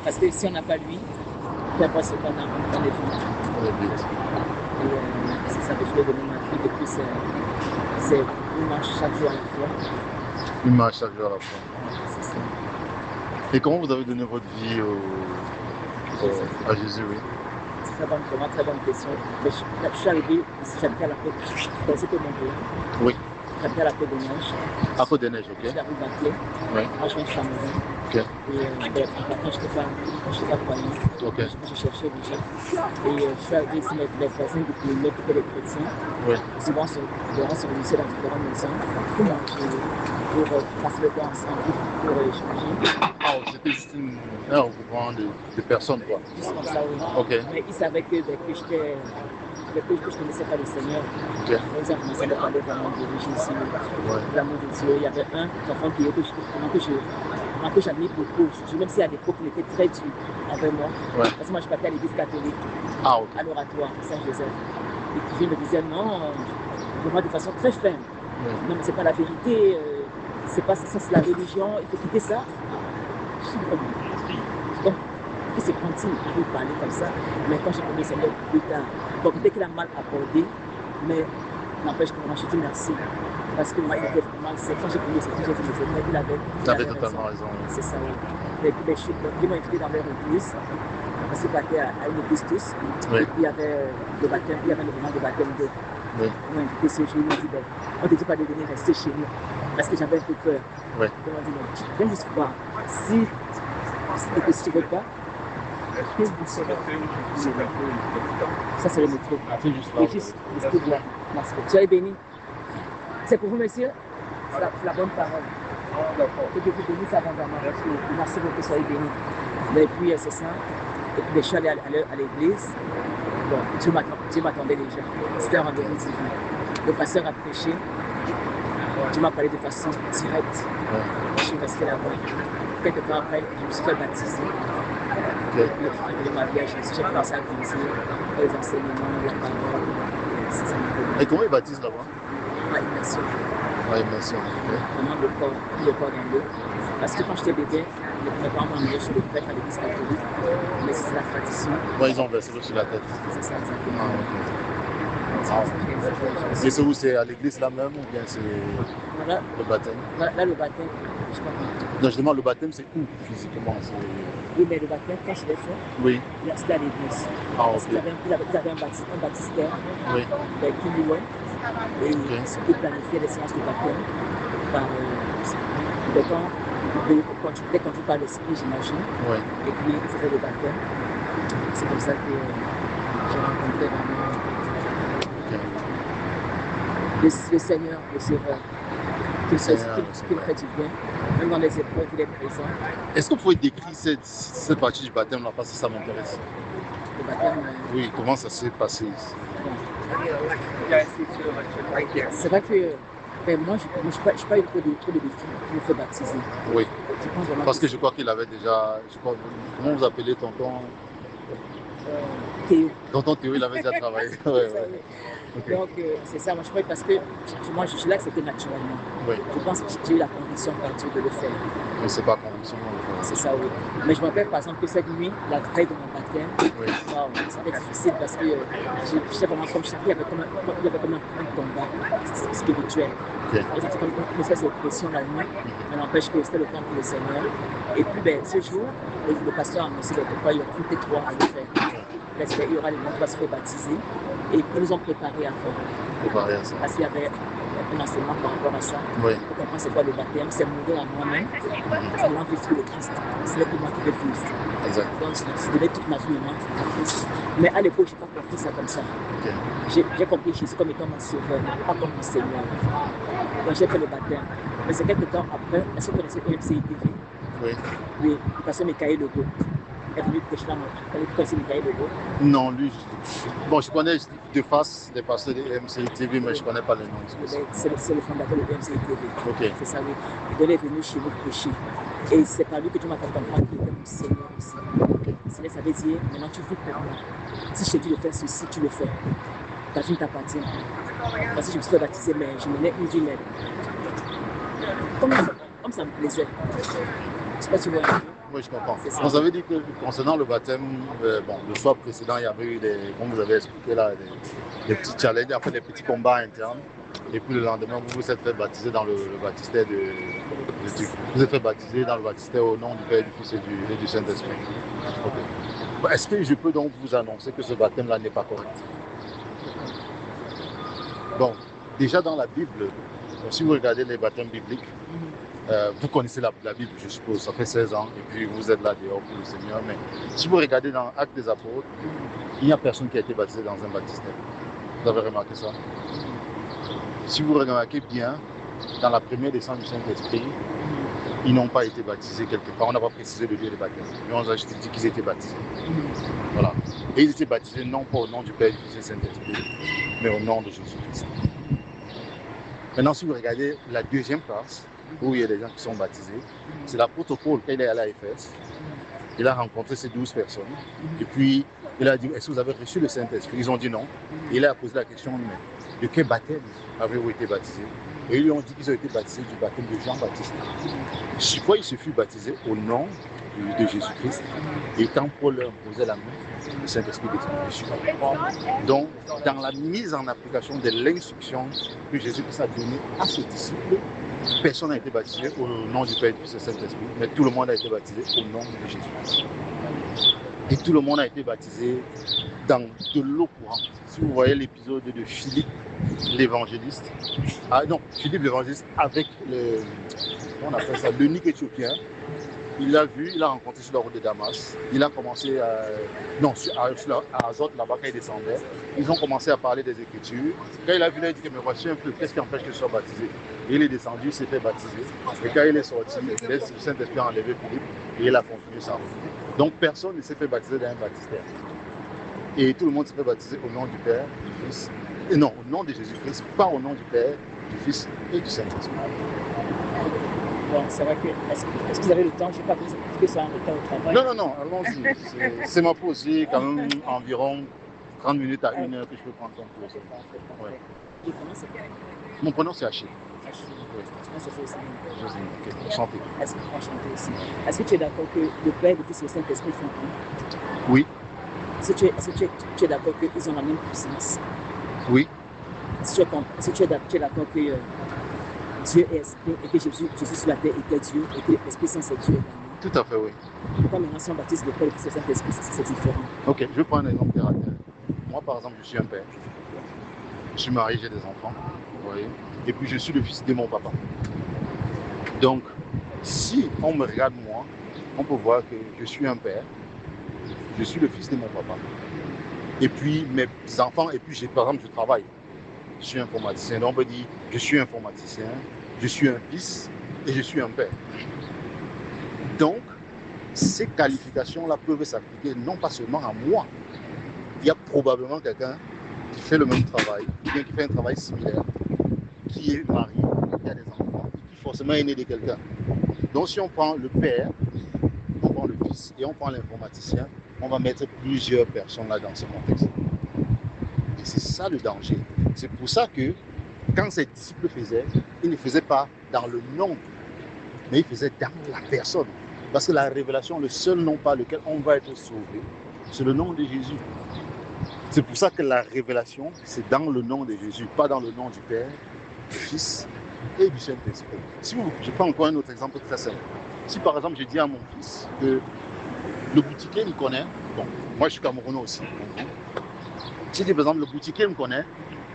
Parce que si on n'a pas lui, peu importe ce qu'on a, on est vite. Et c'est ça que je vais donner ma fille. Et puis c'est une marche chaque jour à la fois. Une marche chaque jour à la fois. C'est ça. Et comment vous avez donné votre vie à Jésus, oui? Très bonne question. Mais je suis arrivé, j'habitais à la Côte, c'était mon pays. Oui. J'habitais à la Côte des Neiges. À Côte des Neiges, ok. Je suis arrivé à Baclay. Oui. Moi, je suis Chameroun. Ok. Et quand je n'étais pas croyant, Ok. je cherchais déjà. Et je suis arrivé ici, mes voisins qui étaient les chrétiens. Oui. Souvent, se réunissaient dans différentes maisons pour manger, pour passer le temps ensemble, pour échanger. Ah, c'était juste un regroupement de personnes, quoi. Juste comme ça, oui. Ok. Mais ils savaient que je ne connaissais pas le Seigneur. Okay. Ils ont commencé à me parler vraiment de Jésus, de l'amour de Dieu. Il y avait un enfant que j'admire beaucoup. Même si à l'époque, il était très dur envers moi. Ouais. Parce que moi, je partais à l'église catholique, à l'oratoire, Saint-Joseph. Et puis, il me disait non, pour moi, de façon très ferme. Ouais. Non, mais c'est pas la vérité, c'est pas ça, c'est la religion, il faut quitter ça. Je suis bon. C'est gentil de parler comme ça, mais quand j'ai connu le Seigneur plus tard, donc dès qu'il a mal abordé, mais n'empêche que moi je dis merci, parce que moi il était vraiment, quand j'ai connu le Seigneur, j'ai dit le Seigneur, il avait totalement raison. C'est ça, oui. Ils m'ont invité dans leur église, parce qu'ils partaient à une église tous, oui. Et puis il y avait le baptême, il y avait le moment de baptême d'eux. Oui. Ils m'ont invité ce jour, ils m'ont dit, on ne te dit pas de venir rester chez nous, parce que j'avais un peu peur. Oui. Ils m'ont dit, viens juste voir, si tu ne veux pas, ça c'est le métro. Et juste, soyez bénis. C'est pour vous, monsieur, c'est la bonne parole. Que Dieu vous bénisse abondamment. Merci beaucoup, soyez bénis. Et puis, c'est ça. Et puis, je suis allé à l'église. Bon, Dieu m'attendait déjà. C'était un rendez-vous divin. Le pasteur a prêché. Dieu m'a parlé de façon directe. Je suis resté là-bas. Quelques temps après, je me suis fait baptiser. Le mariage, j'ai commencé à grandir, les enseignements, la parole. Et comment ils baptisent là-bas? À immersion. À immersion. Vraiment le corps dans l'eau. Parce que quand j'étais bébé, mes parents m'ont emmené chez le prêtre à l'église catholique, mais c'est la tradition. Ouais, ils ont versé sur la tête. C'est ça, exactement. Et c'est où? C'est à l'église là même ou bien c'est le baptême? Là, le baptême, je comprends. Non, je demande le baptême, c'est où physiquement? Oui, mais le baptême, quand je l'ai fait, oui. C'était à l'église. Ah, parce qu'ils avaient un baptistère qui louait et qui planifiait les séances de baptême par dès qu'on par l'esprit, j'imagine. Oui. Et puis, il faisait le baptême. C'est comme ça que j'ai rencontré vraiment le Seigneur, le Sauveur. Qu'il fait du bien, même dans les épreuves, il est présent. Est-ce que vous pouvez décrire cette partie du baptême là, parce que ça m'intéresse? Le baptême? Oui, comment ça s'est passé ici? C'est vrai que moi, je n'ai pas eu trop de défis pour me faire baptiser. Oui, parce que je crois qu'il avait déjà, comment vous appelez tonton? Théo. Tonton Théo, il avait déjà travaillé. Ouais. Okay. Donc, c'est ça, moi je crois parce que moi je suis là que c'était naturellement. Oui. Je pense que j'ai eu la conviction par Dieu de le faire. Mais c'est pas conviction. C'est ça, oui. Mais je me rappelle par exemple que cette nuit, la veille de mon baptême, c'était difficile parce que je sais vraiment comme chaque il y avait comme un combat spirituel. Okay. Et c'était comme une espèce de pression la nuit, mais n'empêche que c'était le temps pour le Seigneur. Et puis ce jour, le pasteur a annoncé pourquoi il y aura une T3 à le faire. Il y aura les gens qui vont se faire baptiser et ils nous ont préparé à faire. Parce qu'il y avait un enseignement par rapport à ça. Oui. Pour comprendre c'est quoi le baptême, c'est mourir à moi-même, c'est moi vivre le Christ. C'est pour moi qui vais vivre. Exact. Donc je devais toute ma vie maintenant en Christ. Mais à l'époque, je n'ai pas compris ça comme ça. Okay. J'ai compris Jésus comme étant mon sauveur, pas comme mon Seigneur. Donc j'ai fait le baptême. Mais c'est quelques temps après, est-ce que vous connaissez EMCI TV? Oui. Oui, le pasteur Mikaël Legault. Est venu prêcher dans mon connaissez Mikaël Legault? Non, lui, je connais de face des pasteurs de MCI TV, mais je ne connais pas les noms. C'est le fondateur de MCI TV. Okay. C'est ça, oui. Il est venu chez nous prêcher. Et c'est par lui que Dieu m'a fait comprendre qu'il était mon Seigneur aussi. Okay. Seigneur, ça veut dire, maintenant tu vis pour moi. Si je te dis de faire ceci, tu le fais. Ta vie t'appartient. Parce que je me suis fait baptiser, mais je menais une vie laide. Comme ça me plaisait. Je ne sais pas si tu vois. oui, je comprends. Donc, ça veut dire que concernant le baptême, le soir précédent, il y avait eu comme vous avez expliqué là, des petits challenges, après des petits combats internes. Et puis le lendemain, vous vous êtes fait baptiser dans le baptistère de Dieu. Vous êtes fait baptiser dans le baptistère au nom du Père, du Fils et du Saint-Esprit. Okay. Est-ce que je peux donc vous annoncer que ce baptême-là n'est pas correct? Bon, déjà dans la Bible, si vous regardez les baptêmes bibliques, vous connaissez la Bible, je suppose, ça fait 16 ans, et puis vous êtes là dehors pour le Seigneur. Mais si vous regardez dans Actes des Apôtres, il n'y a personne qui a été baptisé dans un baptistère. Vous avez remarqué ça? Si vous remarquez bien, dans la première descente du Saint-Esprit, ils n'ont pas été baptisés quelque part. On n'a pas précisé le lieu de baptême. Mais on a juste dit qu'ils étaient baptisés. Voilà. Et ils étaient baptisés non pas au nom du Père, du Fils et du Saint-Esprit, mais au nom de Jésus-Christ. Maintenant, si vous regardez la deuxième place, où il y a des gens qui sont baptisés, c'est l'apôtre Paul, quand il est allé à Éphèse. Il a rencontré ces 12 personnes. Et puis, il a dit, est-ce que vous avez reçu le Saint-Esprit? Ils ont dit non. Et il a posé la question, mais de quel baptême avez-vous été baptisés? Et ils lui ont dit qu'ils ont été baptisés du baptême de Jean-Baptiste. Sur quoi il se fut baptisé au nom de Jésus-Christ. Et quand Paul leur posait la main, le Saint-Esprit descendait dessus. Donc, dans la mise en application de l'instruction que Jésus-Christ a donnée à ses disciples, personne n'a été baptisé au nom du Père et du Fils et du Saint-Esprit, mais tout le monde a été baptisé au nom de Jésus. Et tout le monde a été baptisé dans de l'eau courante. Si vous voyez l'épisode de Philippe l'évangéliste, Philippe l'évangéliste avec l'eunuque éthiopien, il l'a vu, il a rencontré sur la route de Damas. Il a commencé à Azote, là-bas, quand il descendait. Ils ont commencé à parler des Écritures. Quand il a vu, il a dit, mais voici un peu, qu'est-ce qui empêche que je sois baptisé? Et il est descendu, il s'est fait baptiser. Et quand il est sorti, le Saint-Esprit a enlevé Philippe et il a continué sa route. Donc personne ne s'est fait baptiser dans un baptistère. Et tout le monde s'est fait baptiser au nom du Père, du Fils, et non, au nom de Jésus-Christ, pas au nom du Père, du Fils et du Saint-Esprit. Bon, c'est vrai que, est-ce que vous avez le temps? Je ne sais pas, est-ce que c'est un temps au travail? Non, allons-y. C'est ma pause, j'ai quand même environ 30 minutes à 1 heure que je peux prendre ton cours. Ouais. Et comment c'est fait? Mon prénom c'est Achille. Oui. C'est fait aussi. Ok, enchanté. Enchanté aussi. Est-ce que tu es d'accord que le Père, le Fils et le Saint-Esprit font un? Oui. Est-ce que tu es d'accord qu'ils ont la même puissance? Oui. Est-ce que tu es d'accord que Dieu est esprit et que Jésus sur la terre était Dieu et que l'Esprit Saint c'est Dieu également? Tout à fait, oui. Pourquoi maintenant si on baptise le Père, le Fils et le Saint-Esprit, c'est différent? Ok, je vais prendre un exemple terre à terre. Moi, par exemple, je suis un père. Je suis marié, j'ai des enfants. Vous voyez. Et puis, je suis le fils de mon papa. Donc, si on me regarde moi, on peut voir que je suis un père. Je suis le fils de mon papa. Et puis, mes enfants, et puis, par exemple, je travaille. Je suis informaticien. Donc, on peut dire, je suis informaticien, je suis un fils et je suis un père. Donc, ces qualifications-là peuvent s'appliquer non pas seulement à moi. Il y a probablement quelqu'un qui fait le même travail, ou bien qui fait un travail similaire, qui est marié, qui a des enfants, et qui forcément est né de quelqu'un. Donc, si on prend le père, on prend le fils et on prend l'informaticien, on va mettre plusieurs personnes là dans ce contexte. Et c'est ça le danger. C'est pour ça que quand ses disciples faisaient, ils ne faisaient pas dans le nom, mais ils faisaient dans la personne. Parce que la révélation, le seul nom par lequel on va être sauvé, c'est le nom de Jésus. C'est pour ça que la révélation, c'est dans le nom de Jésus, pas dans le nom du Père, du Fils et du Saint-Esprit. Je prends encore un autre exemple très simple. Si par exemple je dis à mon fils que le boutiquier me connaît, bon, moi je suis Camerounais aussi. Si par exemple le boutiquier me connaît,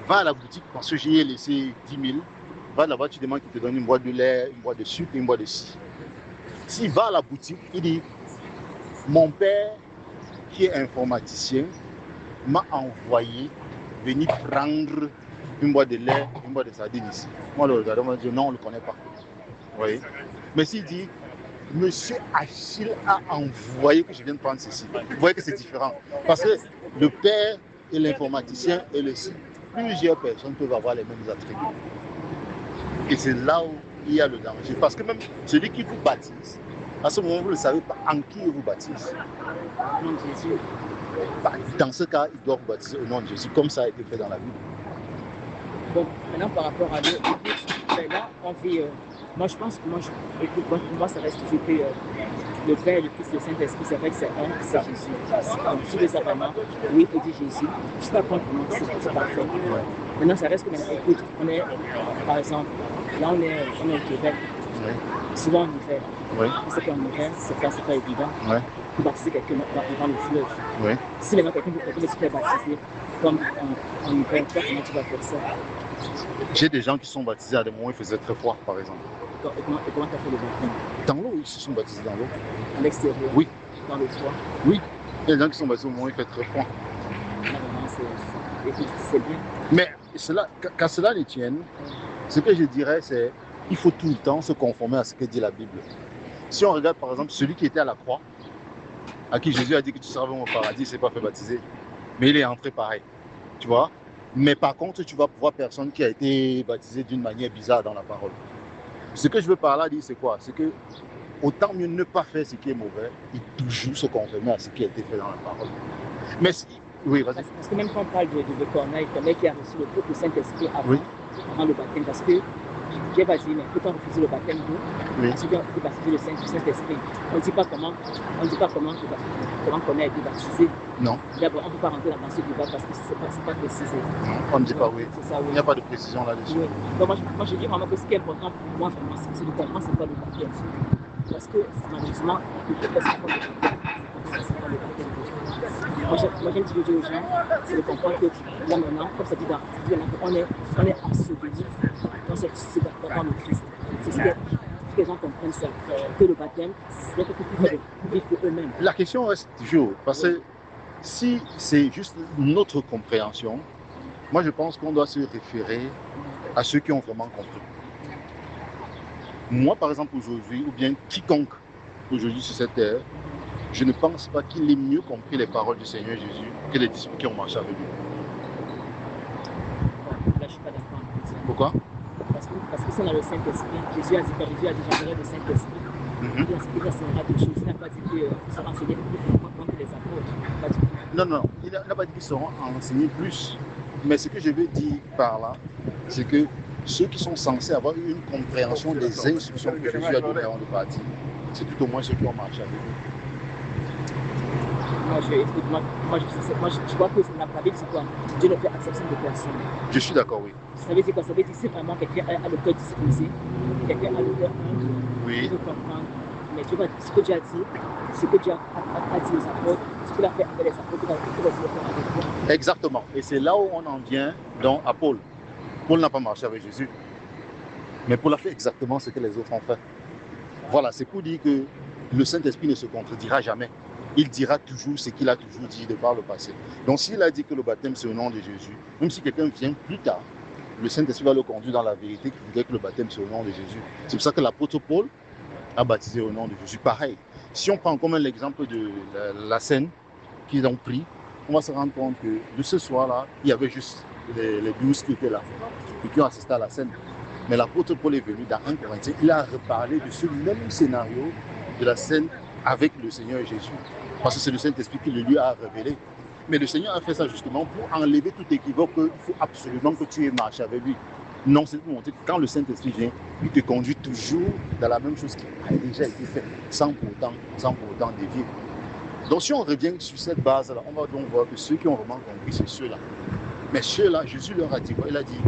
va à la boutique parce que j'y ai laissé 10 000, va là-bas, tu demandes qu'il te donne une boîte de lait, une boîte de sucre et une boîte de scie. S'il va à la boutique, il dit, mon père qui est informaticien m'a envoyé venir prendre une boîte de lait, une boîte de sardines ici. Moi, le regardant, on va dire non, on ne le connaît pas. Vous voyez? Mais s'il dit, monsieur Achille a envoyé que je vienne prendre ceci, vous voyez que c'est différent. Parce que le père et l'informaticien et le site, plusieurs personnes peuvent avoir les mêmes attributs. Et c'est là où il y a le danger. Parce que même celui qui vous baptise, à ce moment, vous ne savez pas en qui il vous baptise. Au nom de Jésus. Dans ce cas, il doit vous baptiser au nom de Jésus, comme ça a été fait dans la Bible. Bon, maintenant par rapport à l'Église, là, on vit Moi, je pense que écoute, pour moi, ça reste toujours que le Père, le Fils, le Saint-Esprit, c'est vrai que c'est un, c'est Jésus. Donc, si les vraiment, oui, il faut dire Jésus. Je ne suis pas contre moi, c'est parfait. Maintenant, ça reste que, écoute, on est, par exemple, là, on est au Québec. Oui. Souvent en hiver. Oui. C'est qu'en hiver, c'est pas évident. Oui. Pour baptiser quelqu'un dans le fleuve. Oui. Si maintenant quelqu'un veut se faire baptiser, comme en hiver, toi, comment tu vas faire ça? J'ai des gens qui sont baptisés à des moments où il faisait très froid, par exemple. Et comment tu as fait le baptême? Dans l'eau, ils se sont baptisés dans l'eau. À l'extérieur? Oui. Dans le froid? Oui. Il y a des gens qui sont baptisés au moment où il fait très froid. C'est bien. Mais qu'à cela ne tienne, ce que je dirais, c'est qu'il faut tout le temps se conformer à ce que dit la Bible. Si on regarde par exemple celui qui était à la croix, à qui Jésus a dit que tu seras au paradis, il ne s'est pas fait baptiser, mais il est entré pareil, tu vois. Mais par contre, tu vas voir personne qui a été baptisé d'une manière bizarre dans la parole. Ce que je veux par là dire, c'est quoi? C'est que autant mieux ne pas faire ce qui est mauvais et toujours se conformer à ce qui a été fait dans la parole. Mais si, oui, vas-y. Parce que même quand on parle de Corneille qui a reçu le Saint-Esprit avant le baptême, parce que j'ai pas dit, mais peut on refuser le baptême nous, parce qu'on a été baptisé le Saint-Esprit. On ne dit pas comment Corneille a été baptisé. Non. D'abord, on ne peut pas rentrer dans ce débat parce que ce n'est pas précisé. Non, on ne dit pas oui. Ça, oui. Il n'y a pas de précision là-dessus. Oui. Donc moi, je dis vraiment que ce qui est important pour moi, vraiment, c'est de comprendre c'est quoi le baptême. Parce que malheureusement, c'est pas le baptême. Moi, j'aime dire aux gens, c'est de comprendre que là maintenant, comme ça dit on est enseveli dans le Christ. C'est ce que les gens comprennent ça, que le baptême, c'est quelque chose de vivre pour eux-mêmes. La question reste toujours, parce que si c'est juste notre compréhension, moi je pense qu'on doit se référer à ceux qui ont vraiment compris. Moi par exemple aujourd'hui, ou bien quiconque aujourd'hui sur cette terre, je ne pense pas qu'il ait mieux compris les paroles du Seigneur Jésus que les disciples qui ont marché avec lui. Là, je ne suis pas d'accord avec ça. Pourquoi? Parce que si on a le Saint-Esprit, Jésus a dit j'enverrai le Saint-Esprit. Il enseignera des choses. Il n'a pas dit qu'ils seront enseignés plus que les apôtres. Non, il n'a pas dit qu'ils seront enseignés plus. Mais ce que je veux dire par là, c'est que ceux qui sont censés avoir une compréhension des instructions que Jésus a données avant de partir, c'est tout au moins ceux qui ont marché avec lui. Moi, je vois que la Bible, c'est quoi? Dieu ne fait exception de personne. Je suis d'accord, oui. Ça veut dire quoi? Ça veut dire que si vraiment quelqu'un a le cœur disposé, quelqu'un a le cœur humble, il veut comprendre. Mais tu vois, ce que Dieu a dit, ce que Dieu a dit aux apôtres, ce qu'il a fait avec les apôtres, il va le faire avec toi. Exactement. Et c'est là où on en vient donc, à Paul. Paul n'a pas marché avec Jésus. Mais Paul a fait exactement ce que les autres ont fait. Voilà, c'est pour dire que le Saint-Esprit ne se contredira jamais. Il dira toujours ce qu'il a toujours dit de par le passé. Donc s'il a dit que le baptême c'est au nom de Jésus, même si quelqu'un vient plus tard, le Saint-Esprit va le conduire dans la vérité qui voudrait que le baptême c'est au nom de Jésus. C'est pour ça que l'apôtre Paul a baptisé au nom de Jésus. Pareil, si on prend comme l'exemple de la scène qu'ils ont pris, on va se rendre compte que de ce soir-là, il y avait juste les 12 qui étaient là et qui ont assisté à la scène. Mais l'apôtre Paul est venu dans 1 Corinthiens, il a reparlé de ce même scénario de la scène avec le Seigneur Jésus. Parce que c'est le Saint-Esprit qui le lui a révélé. Mais le Seigneur a fait ça justement pour enlever tout équivoque qu'il faut absolument que tu aies marché avec lui. Non, c'est pour montrer que quand le Saint-Esprit vient, il te conduit toujours dans la même chose qui a déjà été faite, sans pour autant dévier. Donc si on revient sur cette base-là, on va donc voir que ceux qui ont vraiment compris, c'est ceux-là. Mais ceux-là, Jésus leur a dit quoi? Il a dit,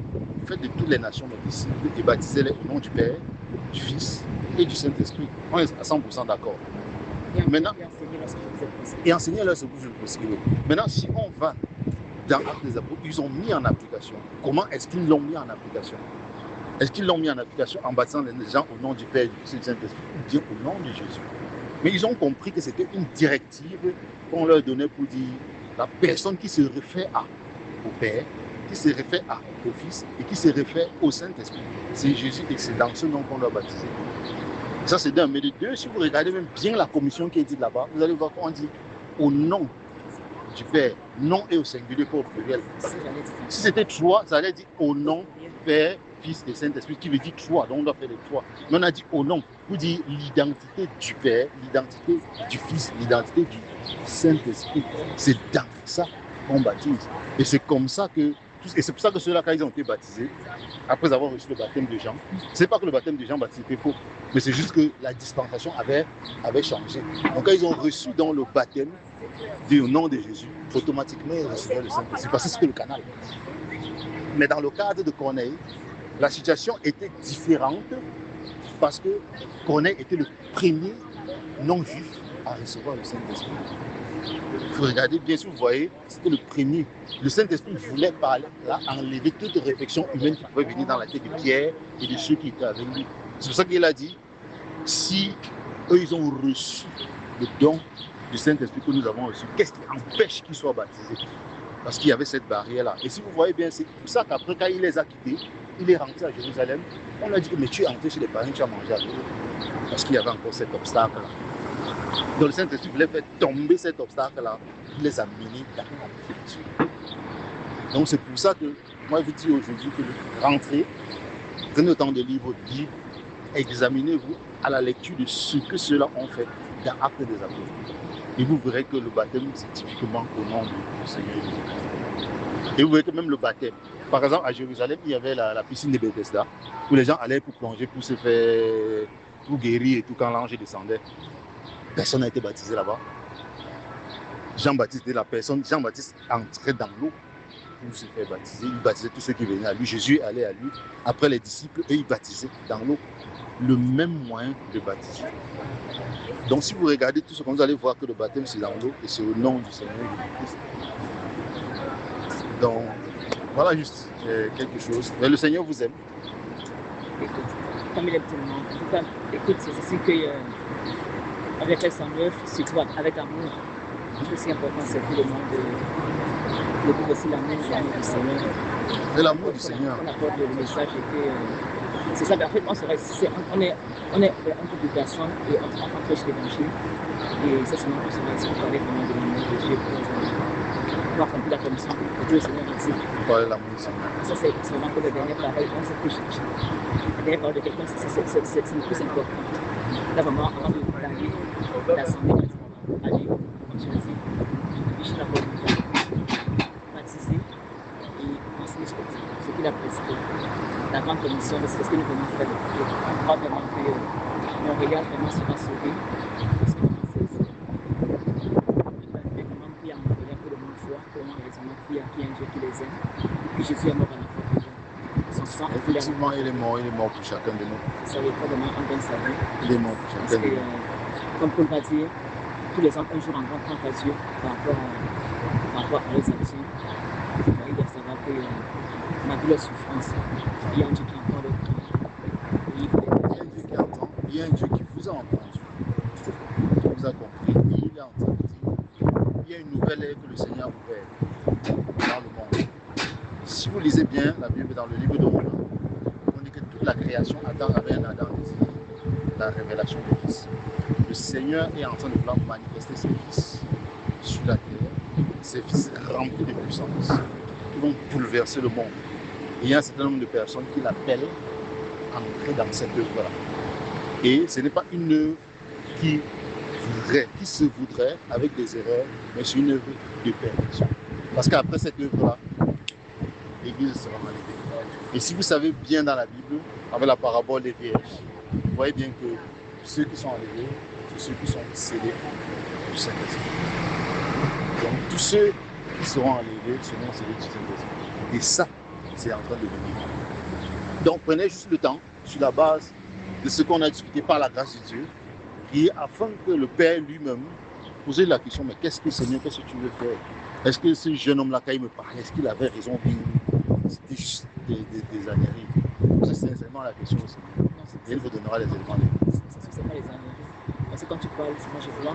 faites de toutes les nations mes disciples et baptisez-les au nom du Père, du Fils et du Saint-Esprit. On est à 100% d'accord. Maintenant, et enseignez-leur ce que vous prescrivez. Maintenant, si on va dans Actes des Apôtres, ils ont mis en application. Comment est-ce qu'ils l'ont mis en application? Est-ce qu'ils l'ont mis en application en baptisant les gens au nom du Père, du Fils et du Saint-Esprit, ou bien au nom de Jésus? Mais ils ont compris que c'était une directive qu'on leur donnait pour dire la personne qui se réfère au Père, qui se réfère au Fils et qui se réfère au Saint-Esprit. C'est Jésus et c'est dans ce nom qu'on doit baptiser. Ça c'est d'un. Mais de deux, si vous regardez même bien la commission qui est dite là-bas, vous allez voir qu'on dit au nom du Père, nom et au singulier pour au pluriel. Si c'était trois, ça allait dire au nom Père, Fils et Saint-Esprit, qui veut dire trois, donc on doit faire les trois. Mais on a dit au nom pour dire l'identité du Père, l'identité du Fils, l'identité du Saint-Esprit. C'est dans ça qu'on baptise. Et c'est comme ça que Et c'est pour ça que ceux-là, quand ils ont été baptisés, après avoir reçu le baptême de Jean, c'est pas que le baptême de Jean baptisé était faux, mais c'est juste que la dispensation avait changé. Donc quand ils ont reçu dans le baptême au nom de Jésus, automatiquement ils recevaient le Saint-Esprit, parce que c'était le canal. Mais dans le cadre de Corneille, la situation était différente parce que Corneille était le premier non-juif à recevoir le Saint-Esprit. Il faut regarder bien, si vous voyez, c'était le premier. Le Saint-Esprit voulait parler, là, enlever toute réflexion humaine qui pouvait venir dans la tête de Pierre et de ceux qui étaient avec lui. C'est pour ça qu'il a dit, si eux, ils ont reçu le don du Saint-Esprit que nous avons reçu, qu'est-ce qui empêche qu'ils soient baptisés? Parce qu'il y avait cette barrière-là. Et si vous voyez bien, c'est pour ça qu'après, quand il les a quittés, il est rentré à Jérusalem. On lui a dit, mais tu es entré chez les parents, tu as mangé avec eux. Parce qu'il y avait encore cet obstacle-là. Donc le Saint-Esprit voulait faire tomber cet obstacle-là, il les a menés dans la réflexion. Donc c'est pour ça que moi je vous dis aujourd'hui que rentrez, prenez le temps de lire votre Bible, examinez-vous à la lecture de ce que ceux-là ont fait dans Actes des Apôtres. Et vous verrez que le baptême, c'est typiquement au nom du Seigneur Jésus. Et vous verrez que même le baptême, par exemple à Jérusalem, il y avait la piscine de Bethesda, où les gens allaient pour plonger, pour se faire, pour guérir et tout, quand l'ange descendait. Personne n'a été baptisé là-bas. Jean-Baptiste était la personne, Jean-Baptiste entrait dans l'eau pour se faire baptiser. Il baptisait tous ceux qui venaient à lui. Jésus allait à lui. Après les disciples, eux, ils baptisaient dans l'eau. Le même moyen de baptiser. Donc si vous regardez tout ce qu'on vous allez voir que le baptême c'est dans l'eau et c'est au nom du Seigneur Jésus-Christ. Donc voilà juste quelque chose. Mais le Seigneur vous aime. Écoute, comme il est tellement. En tout cas, écoute, c'est aussi que avec les 109, surtout avec amour. Ce qui est important, c'est que le monde de aussi l'amour du Seigneur. Et l'amour du Seigneur. On apporte le message et que c'est ça. En fait, on est un groupe de personnes et on prêche l'évangile. Et ça, c'est notre consommation pour parler vraiment de l'amour de Dieu pour accomplir la commission que Dieu le Seigneur a dit. Parler l'amour du Seigneur. Ça, c'est vraiment que le dernier parole, on s'est couché. La dernière parole de quelqu'un, c'est le plus important. Là, vraiment, avant d'aller l'assemblée, aller, comme tu l'as dit, ficher la bonne nouvelle, baptiser et enseigner ce qu'il a précisé. La grande commission, c'est ce que nous venons faire. On croit vraiment que Montréal vraiment sera sauvé. Parce que c'est vraiment prier à Montréal que le monde voit, que le monde réellement prie à qui est un Dieu qui les aime. Et que Jésus est mort à la croix pour eux. Son sang est effectivement, il est mort pour chacun de nous. Ça veut dire vraiment en donne sa vie. Il est mort pour chacun de nous. Comme Paul va dire, tous les hommes un jour rendront compte à Dieu par rapport à leurs actions. Ils doivent savoir que malgré leur souffrance, il y a un Dieu qui entend leur cri. Il y a un Dieu qui entend, il y a un Dieu qui vous a entendu, qui vous a compris, il a entendu. Il y a une nouvelle ère que le Seigneur a ouverte dans le monde. Si vous lisez bien la Bible dans le livre de Romains, on dit que toute la création attend avec un Adam désir la révélation du Fils. Le Seigneur est en train de vouloir manifester ses fils sur la terre, ses fils remplis de puissance, qui vont bouleverser le monde. Et il y a un certain nombre de personnes qui l'appellent à entrer dans cette œuvre-là. Et ce n'est pas une œuvre qui se voudrait avec des erreurs, mais c'est une œuvre de perfection. Parce qu'après cette œuvre-là, l'Église sera enlevée. Et si vous savez bien dans la Bible, avec la parabole des vierges, vous voyez bien que ceux qui sont enlevés, c'est ceux qui sont scellés du Saint-Esprit. Donc tous ceux qui seront enlevés seront scellés du Saint-Esprit. Et ça, c'est en train de venir. Donc prenez juste le temps, sur la base de ce qu'on a discuté par la grâce de Dieu, et afin que le Père lui-même pose la question, mais qu'est-ce que Seigneur, qu'est-ce que tu veux faire? Est-ce que ce jeune homme-là, quand il me parlait, est-ce qu'il avait raison? C'était juste des âneries. C'est sincèrement la question aussi. Et il vous donnera les éléments. C'est pas les âneries. Parce que quand tu parles, moi je vois,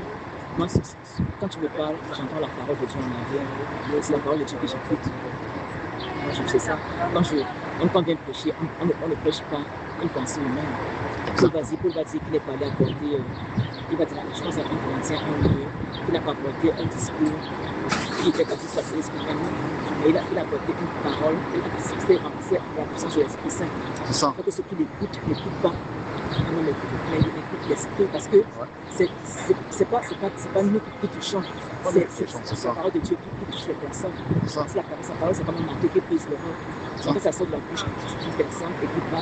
quand tu me parles, j'entends la parole de Dieu en arrière. C'est la parole de Dieu que j'écoute. Moi je fais ça. Quand on vient prêcher, on ne prêche pas une pensée humaine. Paul va dire qu'il est pas allé accorder, il va dire, je pense à 1 Corinthiens 1-2, qu'il n'a pas apporté un discours qui était comme si ça c'est l'Esprit Saint, mais il a apporté une parole, il a remplacé la puissance de l'Esprit Saint. C'est ça. Parce que ceux qui l'écoutent n'écoutent pas vraiment l'écoute d'esprit, parce que c'est pas nous qui touchons, c'est la parole de Dieu qui touche les personnes. Sa parole, c'est comme un marteau qui prise le rôle. Quand ça sort de la bouche d'une personne et qui va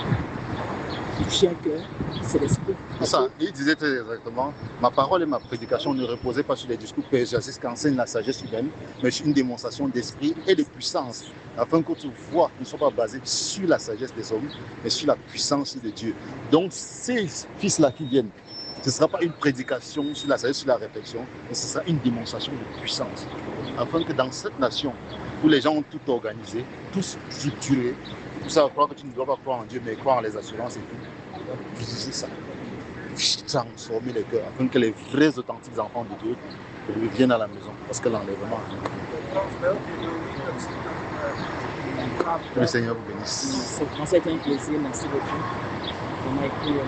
toucher un cœur, c'est l'esprit. C'est ça, il disait très exactement, ma parole et ma prédication ne reposaient pas sur les discours péjoratifs qu'enseigne la sagesse humaine, mais sur une démonstration d'esprit et de puissance, afin que tu vois ne soit pas basé sur la sagesse des hommes, mais sur la puissance de Dieu. Donc ces fils-là qui viennent, ce ne sera pas une prédication sur la sagesse, sur la réflexion, mais ce sera une démonstration de puissance, afin que dans cette nation, où les gens ont tout organisé, tout structuré, tout ça, croire que tu ne dois pas croire en Dieu, mais croire en les assurances et tout. C'est ça. Transformer les cœurs, afin que les vrais, authentiques enfants de Dieu reviennent à la maison. Parce que l'enlèvement. Que le Seigneur vous bénisse. C'est un plaisir, merci beaucoup. On a été